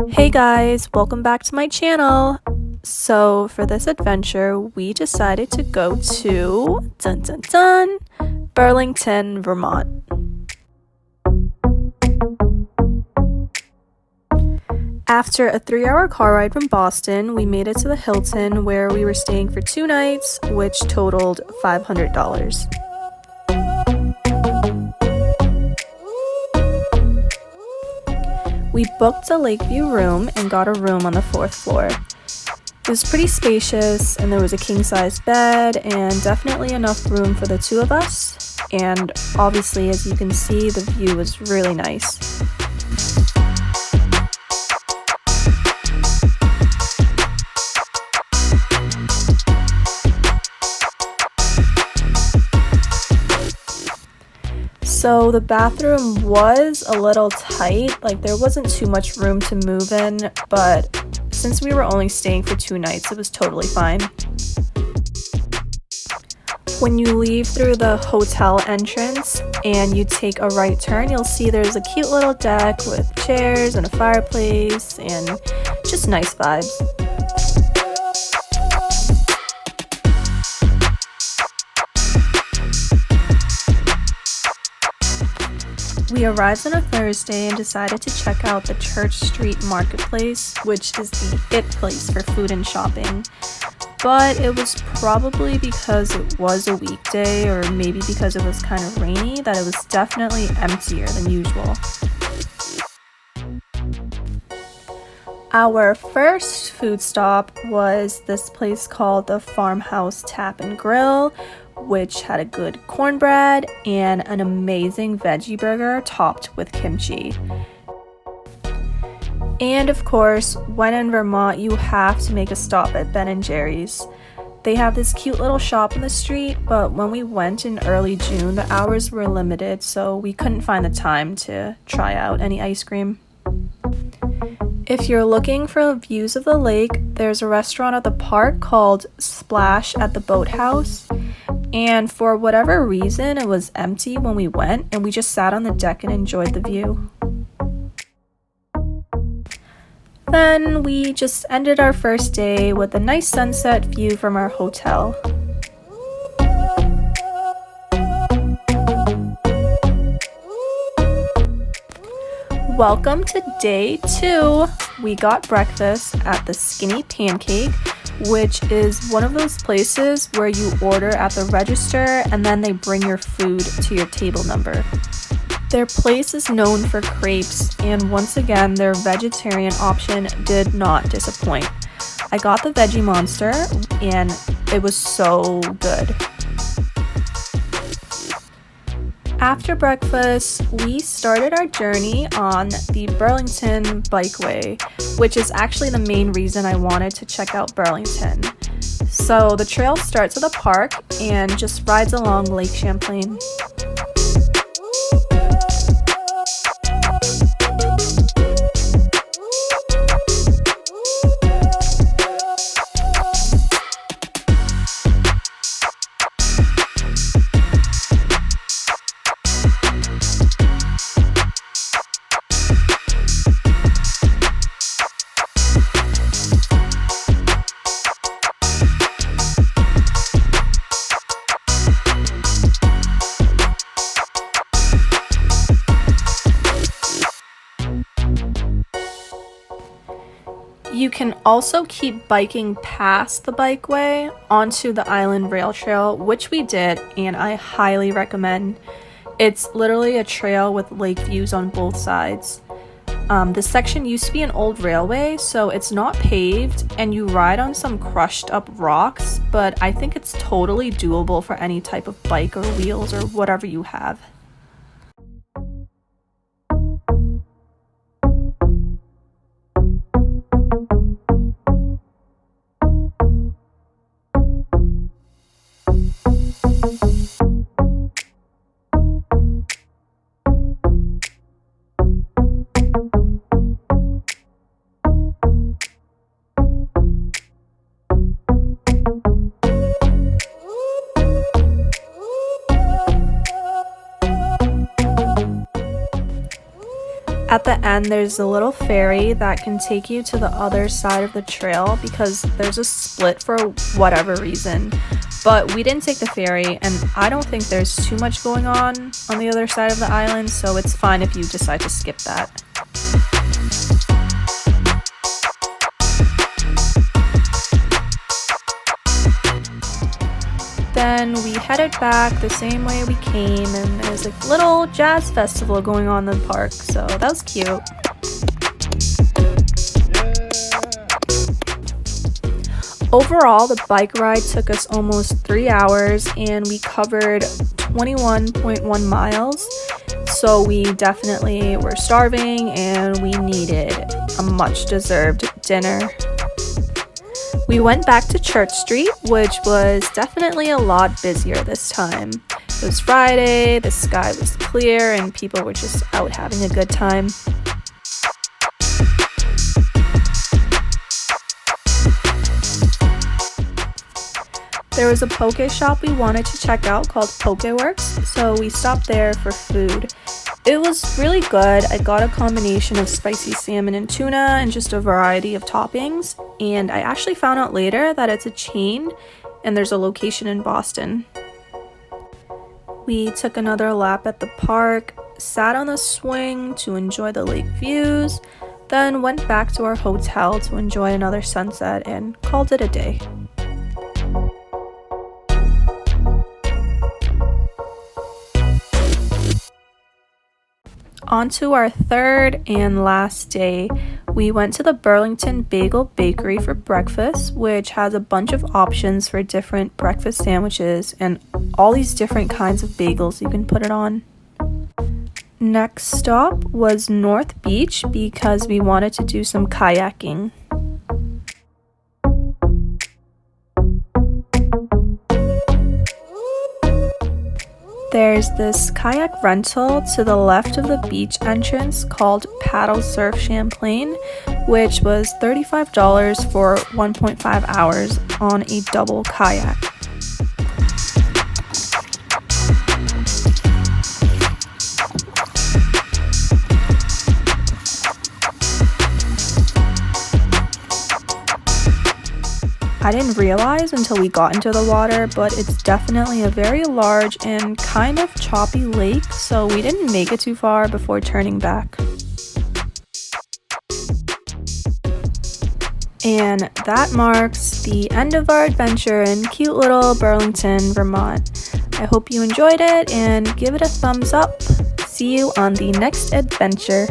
Hey guys, welcome back to my channel. So for this adventure, we decided to go to Burlington, Vermont. After a 3-hour car ride from Boston, we made it to the Hilton where we were staying for 2 nights, which totaled $500. We booked a Lakeview room and got a room on the 4th floor. It was pretty spacious and there was a king-size bed and definitely enough room for the 2 of us. And obviously, as you can see, the view was really nice. So the bathroom was a little tight, like there wasn't too much room to move in, but since we were only staying for 2 nights, it was totally fine. When you leave through the hotel entrance and you take a right turn, you'll see there's a cute little deck with chairs and a fireplace and just nice vibes. We arrived on a Thursday and decided to check out the Church Street Marketplace, which is the it place for food and shopping. But it was probably because it was a weekday, or maybe because it was kind of rainy, that it was definitely emptier than usual. Our first food stop was this place called the Farmhouse Tap and Grill, which had a good cornbread and an amazing veggie burger topped with kimchi. And of course, when in Vermont, you have to make a stop at Ben & Jerry's. They have this cute little shop in the street, but when we went in early June, the hours were limited, so we couldn't find the time to try out any ice cream. If you're looking for views of the lake, there's a restaurant at the park called Splash at the Boathouse. And for whatever reason, it was empty when we went, and we just sat on the deck and enjoyed the view. Then we just ended our first day with a nice sunset view from our hotel. Welcome to day 2. We got breakfast at the Skinny Pancake, which is one of those places where you order at the register and then they bring your food to your table number. Their place is known for crepes, and once again, their vegetarian option did not disappoint. I got the Veggie Monster, and it was so good. After breakfast, we started our journey on the Burlington Bikeway, which is actually the main reason I wanted to check out Burlington. So the trail starts at the park and just rides along Lake Champlain. You can also keep biking past the bikeway onto the Island Rail Trail, which we did, and I highly recommend. It's literally a trail with lake views on both sides. This section used to be an old railway, so it's not paved, and you ride on some crushed up rocks, but I think it's totally doable for any type of bike or wheels or whatever you have. At the end, there's a little ferry that can take you to the other side of the trail because there's a split for whatever reason. But we didn't take the ferry, and I don't think there's too much going on the other side of the island, so it's fine if you decide to skip that. Then we headed back the same way we came, and there's a little jazz festival going on in the park, so that was cute. Overall, the bike ride took us almost 3 hours, and we covered 21.1 miles, so we definitely were starving and we needed a much deserved dinner. We went back to Church Street, which was definitely a lot busier this time. It was Friday, the sky was clear, and people were just out having a good time. There was a poke shop we wanted to check out called Pokéworks, so we stopped there for food. It was really good. I got a combination of spicy salmon and tuna and just a variety of toppings, and I actually found out later that it's a chain and there's a location in Boston. We took another lap at the park, sat on the swing to enjoy the lake views, then went back to our hotel to enjoy another sunset and called it a day. On to our third and last day, we went to the Burlington Bagel Bakery for breakfast, which has a bunch of options for different breakfast sandwiches and all these different kinds of bagels you can put it on. Next stop was North Beach because we wanted to do some kayaking. There's this kayak rental to the left of the beach entrance called Paddlesurf Champlain, which was $35 for 1.5 hours on a double kayak. I didn't realize until we got into the water, but it's definitely a very large and kind of choppy lake, so we didn't make it too far before turning back. And that marks the end of our adventure in cute little Burlington, Vermont. I hope you enjoyed it and give it a thumbs up. See you on the next adventure.